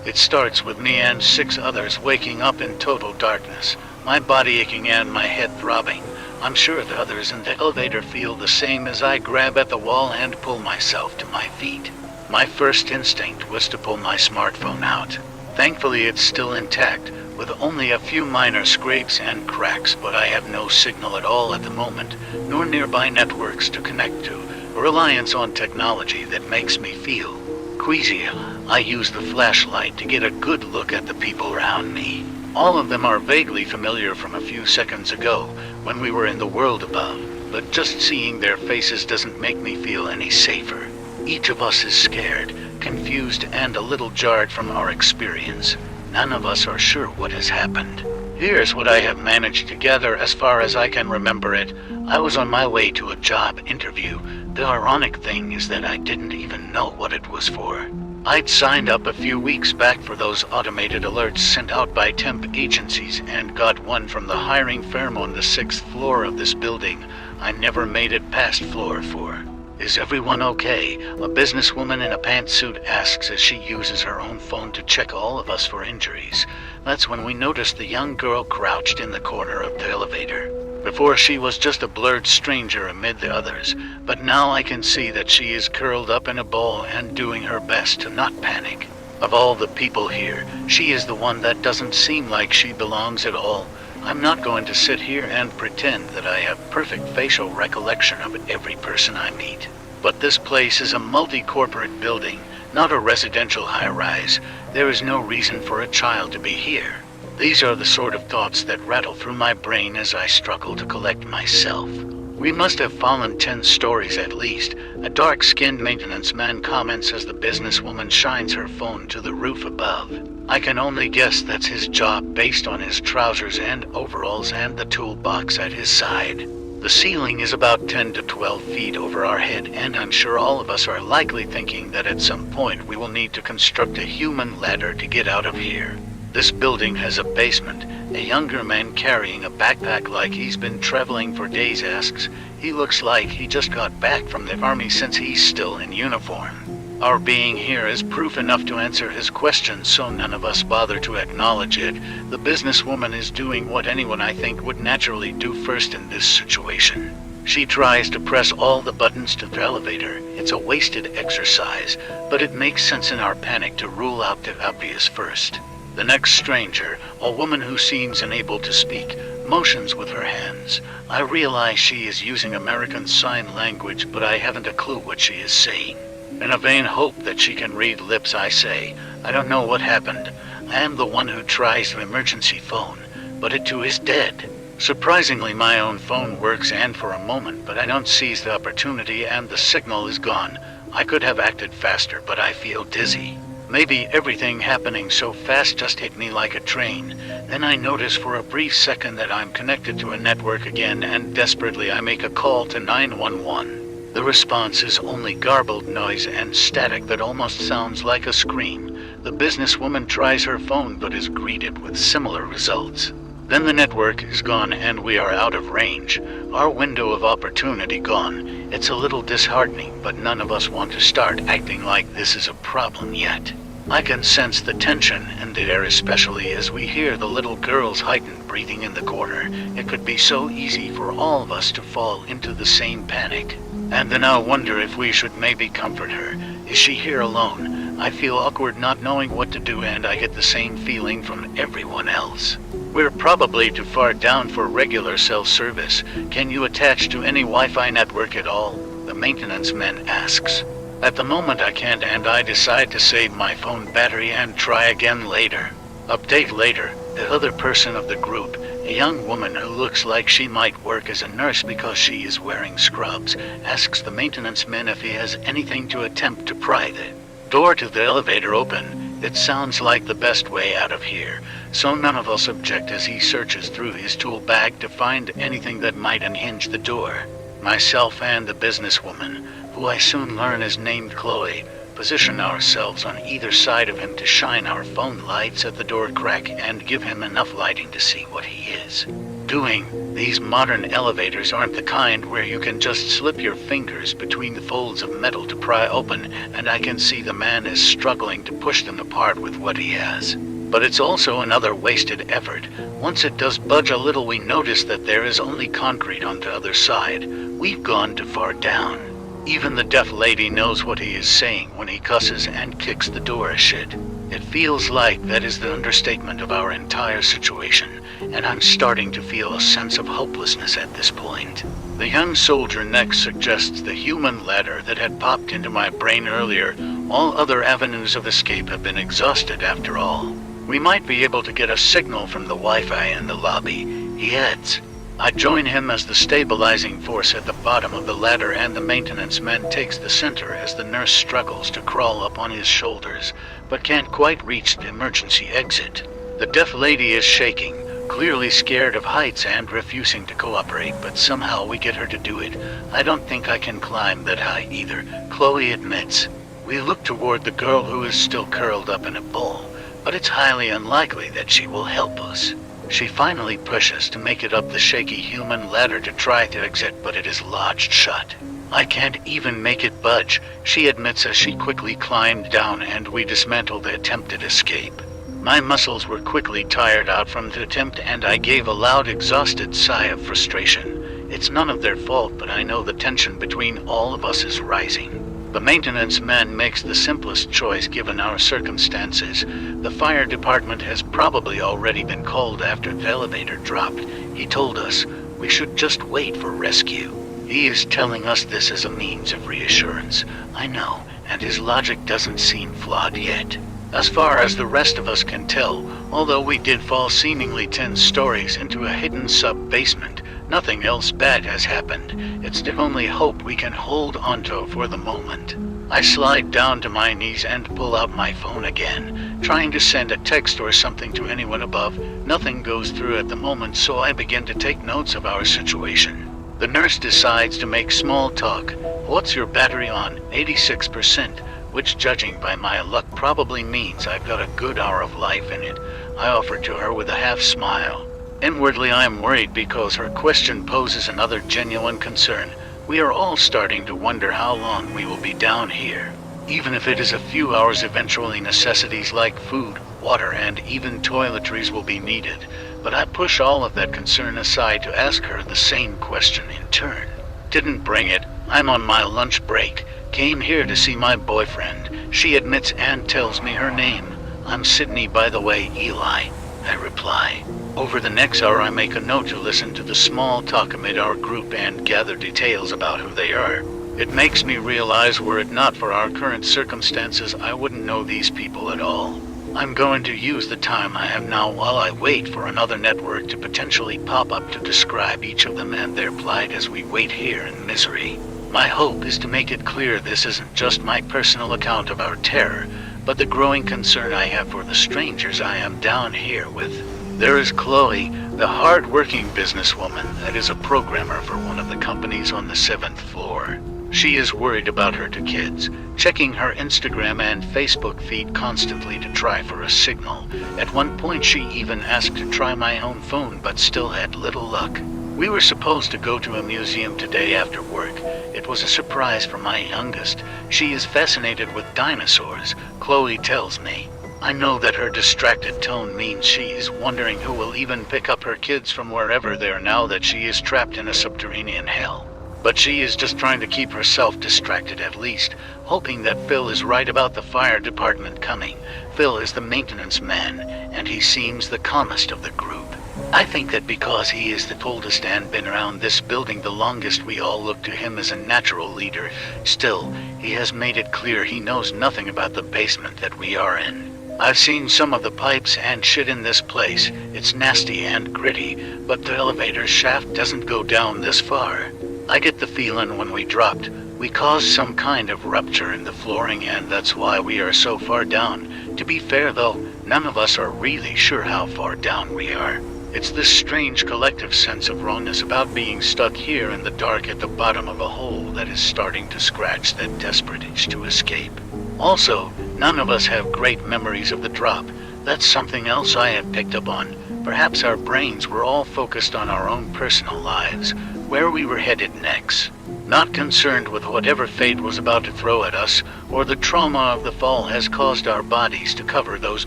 It starts with me and 6 others waking up in total darkness, my body aching and my head throbbing. I'm sure the others in the elevator feel the same as I grab at the wall and pull myself to my feet. My first instinct was to pull my smartphone out. Thankfully it's still intact, with only a few minor scrapes and cracks, but I have no signal at all at the moment, nor nearby networks to connect to, a reliance on technology that makes me feel queasy. I use the flashlight to get a good look at the people around me. All of them are vaguely familiar from a few seconds ago, when we were in the world above, but just seeing their faces doesn't make me feel any safer. Each of us is scared, confused, and a little jarred from our experience. None of us are sure what has happened. Here's what I have managed to gather as far as I can remember it. I was on my way to a job interview. The ironic thing is that I didn't even know what it was for. I'd signed up a few weeks back for those automated alerts sent out by temp agencies and got one from the hiring firm on the 6th floor of this building. I never made it past floor 4. Is everyone okay? A businesswoman in a pantsuit asks as she uses her own phone to check all of us for injuries. That's when we noticed the young girl crouched in the corner of the elevator. Before she was just a blurred stranger amid the others, but now I can see that she is curled up in a ball and doing her best to not panic. Of all the people here, she is the one that doesn't seem like she belongs at all. I'm not going to sit here and pretend that I have perfect facial recollection of every person I meet. But this place is a multi-corporate building, not a residential high-rise. There is no reason for a child to be here. These are the sort of thoughts that rattle through my brain as I struggle to collect myself. We must have fallen 10 stories at least. A dark-skinned maintenance man comments as the businesswoman shines her phone to the roof above. I can only guess that's his job based on his trousers and overalls and the toolbox at his side. The ceiling is about 10 to 12 feet over our head, and I'm sure all of us are likely thinking that at some point we will need to construct a human ladder to get out of here. This building has a basement. A younger man carrying a backpack like he's been traveling for days asks. He looks like he just got back from the army since he's still in uniform. Our being here is proof enough to answer his question, so none of us bother to acknowledge it. The businesswoman is doing what anyone I think would naturally do first in this situation. She tries to press all the buttons to the elevator. It's a wasted exercise, but it makes sense in our panic to rule out the obvious first. The next stranger, a woman who seems unable to speak, motions with her hands. I realize she is using American Sign Language, but I haven't a clue what she is saying. In a vain hope that she can read lips, I say, I don't know what happened. I am the one who tries the emergency phone, but it too is dead. Surprisingly, my own phone works and for a moment, but I don't seize the opportunity and the signal is gone. I could have acted faster, but I feel dizzy. Maybe everything happening so fast just hit me like a train. Then I notice for a brief second that I'm connected to a network again, and desperately I make a call to 911. The response is only garbled noise and static that almost sounds like a scream. The businesswoman tries her phone but is greeted with similar results. Then the network is gone and we are out of range. Our window of opportunity gone. It's a little disheartening, but none of us want to start acting like this is a problem yet. I can sense the tension in the air, especially as we hear the little girl's heightened breathing in the corner. It could be so easy for all of us to fall into the same panic. And then I'll wonder if we should maybe comfort her. Is she here alone? I feel awkward not knowing what to do, and I get the same feeling from everyone else. We're probably too far down for regular self-service. Can you attach to any Wi-Fi network at all? The maintenance man asks. At the moment I can't, and I decide to save my phone battery and try again later. Update later. The other person of the group, a young woman who looks like she might work as a nurse because she is wearing scrubs, asks the maintenance man if he has anything to attempt to pry the door to the elevator open. It sounds like the best way out of here, so none of us object as he searches through his tool bag to find anything that might unhinge the door. Myself and the businesswoman, who I soon learn is named Chloe, position ourselves on either side of him to shine our phone lights at the door crack and give him enough lighting to see what he is doing. These modern elevators aren't the kind where you can just slip your fingers between the folds of metal to pry open, and I can see the man is struggling to push them apart with what he has. But it's also another wasted effort. Once it does budge a little, we notice that there is only concrete on the other side. We've gone too far down. Even the deaf lady knows what he is saying when he cusses and kicks the door shut. It feels like that is the understatement of our entire situation, and I'm starting to feel a sense of hopelessness at this point. The young soldier next suggests the human ladder that had popped into my brain earlier. All other avenues of escape have been exhausted after all. We might be able to get a signal from the Wi-Fi in the lobby, he adds. I join him as the stabilizing force at the bottom of the ladder and the maintenance man takes the center as the nurse struggles to crawl up on his shoulders, but can't quite reach the emergency exit. The deaf lady is shaking, clearly scared of heights and refusing to cooperate, but somehow we get her to do it. I don't think I can climb that high either, Chloe admits. We look toward the girl who is still curled up in a ball, but it's highly unlikely that she will help us. She finally pushes to make it up the shaky human ladder to try to exit, but it is lodged shut. I can't even make it budge, she admits as she quickly climbed down and we dismantle the attempted escape. My muscles were quickly tired out from the attempt and I gave a loud, exhausted sigh of frustration. It's none of their fault, but I know the tension between all of us is rising. The maintenance man makes the simplest choice given our circumstances. The fire department has probably already been called after the elevator dropped. He told us we should just wait for rescue. He is telling us this as a means of reassurance. I know, and his logic doesn't seem flawed yet. As far as the rest of us can tell, although we did fall seemingly 10 stories into a hidden sub-basement, nothing else bad has happened. It's the only hope we can hold onto for the moment. I slide down to my knees and pull out my phone again, trying to send a text or something to anyone above. Nothing goes through at the moment, so I begin to take notes of our situation. The nurse decides to make small talk. What's your battery on? 86%, which judging by my luck probably means I've got a good hour of life in it. I offer to her with a half smile. Inwardly I am worried because her question poses another genuine concern. We are all starting to wonder how long we will be down here. Even if it is a few hours, eventually necessities like food, water, and even toiletries will be needed. But I push all of that concern aside to ask her the same question in turn. Didn't bring it. I'm on my lunch break. Came here to see my boyfriend. She admits and tells me her name. I'm Sydney, by the way, Eli, I reply. Over the next hour I make a note to listen to the small talk amid our group and gather details about who they are. It makes me realize were it not for our current circumstances, I wouldn't know these people at all. I'm going to use the time I have now while I wait for another network to potentially pop up to describe each of them and their plight as we wait here in misery. My hope is to make it clear this isn't just my personal account of our terror, but the growing concern I have for the strangers I am down here with. There is Chloe, the hard-working businesswoman that is a programmer for one of the companies on the 7th floor. She is worried about her two kids, checking her Instagram and Facebook feed constantly to try for a signal. At one point she even asked to try my own phone but still had little luck. We were supposed to go to a museum today after work. It was a surprise for my youngest. She is fascinated with dinosaurs, Chloe tells me. I know that her distracted tone means she is wondering who will even pick up her kids from wherever they are now that she is trapped in a subterranean hell. But she is just trying to keep herself distracted at least, hoping that Phil is right about the fire department coming. Phil is the maintenance man, and he seems the calmest of the group. I think that because he is the oldest and been around this building the longest, we all look to him as a natural leader. Still, he has made it clear he knows nothing about the basement that we are in. I've seen some of the pipes and shit in this place. It's nasty and gritty, but the elevator shaft doesn't go down this far. I get the feeling when we dropped, we caused some kind of rupture in the flooring, and that's why we are so far down. To be fair though, none of us are really sure how far down we are. It's this strange collective sense of wrongness about being stuck here in the dark at the bottom of a hole that is starting to scratch that desperate itch to escape. Also, none of us have great memories of the drop. That's something else I have picked up on. Perhaps our brains were all focused on our own personal lives, where we were headed next. Not concerned with whatever fate was about to throw at us, or the trauma of the fall has caused our bodies to cover those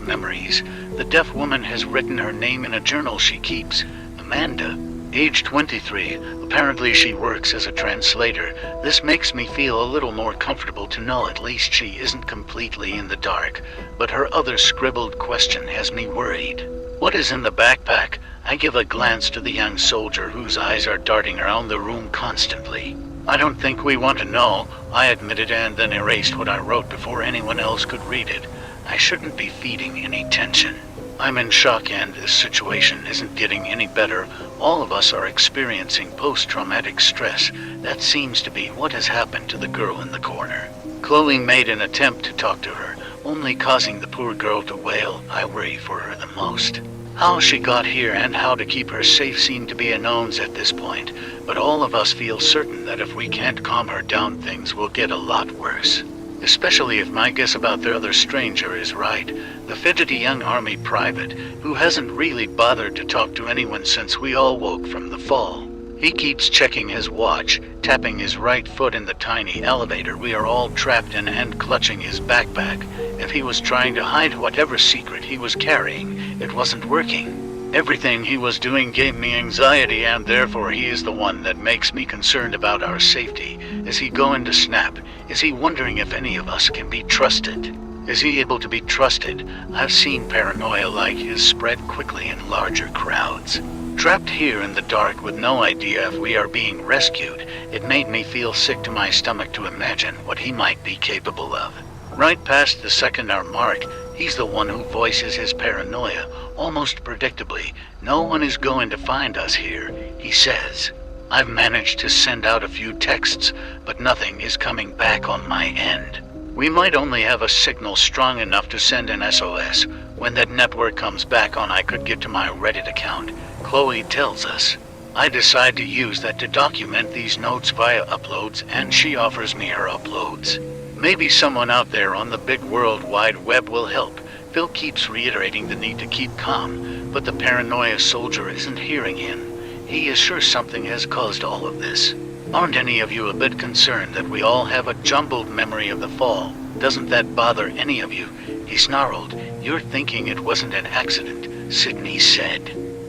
memories. The deaf woman has written her name in a journal she keeps. Amanda, age 23. Apparently she works as a translator. This makes me feel a little more comfortable to know at least she isn't completely in the dark, but her other scribbled question has me worried. What is in the backpack? I give a glance to the young soldier whose eyes are darting around the room constantly. I don't think we want to know, I admitted and then erased what I wrote before anyone else could read it. I shouldn't be feeding any tension. I'm in shock and this situation isn't getting any better. All of us are experiencing post-traumatic stress. That seems to be what has happened to the girl in the corner. Chloe made an attempt to talk to her, only causing the poor girl to wail. I worry for her the most. How she got here and how to keep her safe seem to be unknowns at this point, but all of us feel certain that if we can't calm her down, things will get a lot worse. Especially if my guess about the other stranger is right, the fidgety young army private, who hasn't really bothered to talk to anyone since we all woke from the fall. He keeps checking his watch, tapping his right foot in the tiny elevator we are all trapped in and clutching his backpack. If he was trying to hide whatever secret he was carrying, it wasn't working. Everything he was doing gave me anxiety and therefore he is the one that makes me concerned about our safety. Is he going to snap? Is he wondering if any of us can be trusted? Is he able to be trusted? I've seen paranoia like his spread quickly in larger crowds. Trapped here in the dark with no idea if we are being rescued, it made me feel sick to my stomach to imagine what he might be capable of. Right past the second-hour mark, he's the one who voices his paranoia, almost predictably. No one is going to find us here, he says. I've managed to send out a few texts, but nothing is coming back on my end. We might only have a signal strong enough to send an SOS. When that network comes back on, I could get to my Reddit account. Chloe tells us. I decide to use that to document these notes via uploads, and she offers me her uploads. Maybe someone out there on the big World Wide Web will help. Phil keeps reiterating the need to keep calm, but the paranoia soldier isn't hearing him. He is sure something has caused all of this. Aren't any of you a bit concerned that we all have a jumbled memory of the fall? Doesn't that bother any of you? He snarled. You're thinking it wasn't an accident, Sydney said.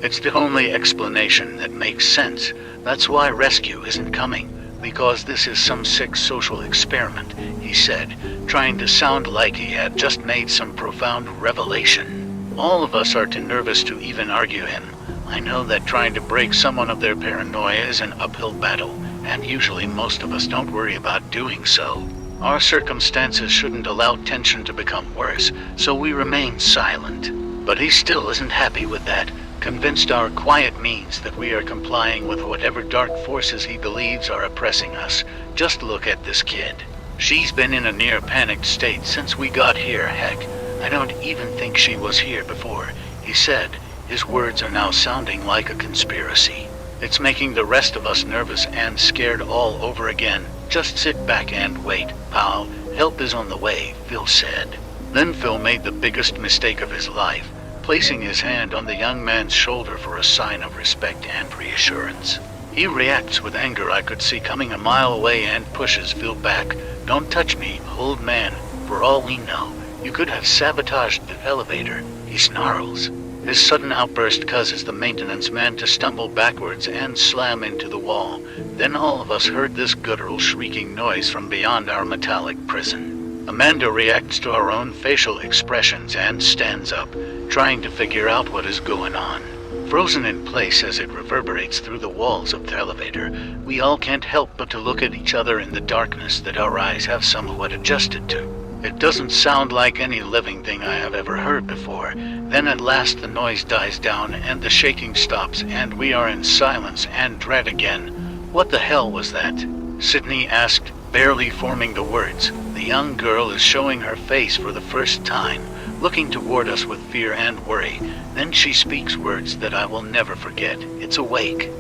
It's the only explanation that makes sense. That's why rescue isn't coming. Because this is some sick social experiment, he said, trying to sound like he had just made some profound revelation. All of us are too nervous to even argue him. I know that trying to break someone of their paranoia is an uphill battle, and usually most of us don't worry about doing so. Our circumstances shouldn't allow tension to become worse, so we remain silent. But he still isn't happy with that. Convinced our quiet means that we are complying with whatever dark forces he believes are oppressing us. Just look at this kid. She's been in a near panicked state since we got here, heck. I don't even think she was here before, he said. His words are now sounding like a conspiracy. It's making the rest of us nervous and scared all over again. Just sit back and wait, pal. Help is on the way, Phil said. Then Phil made the biggest mistake of his life, placing his hand on the young man's shoulder for a sign of respect and reassurance. He reacts with anger I could see coming a mile away and pushes Phil back. Don't touch me, old man. For all we know, you could have sabotaged the elevator, he snarls. His sudden outburst causes the maintenance man to stumble backwards and slam into the wall. Then all of us heard this guttural shrieking noise from beyond our metallic prison. Amanda reacts to our own facial expressions and stands up, trying to figure out what is going on. Frozen in place as it reverberates through the walls of the elevator, we all can't help but to look at each other in the darkness that our eyes have somewhat adjusted to. It doesn't sound like any living thing I have ever heard before. Then at last the noise dies down and the shaking stops and we are in silence and dread again. What the hell was that? Sydney asked, barely forming the words. The young girl is showing her face for the first time, looking toward us with fear and worry. Then she speaks words that I will never forget. It's awake.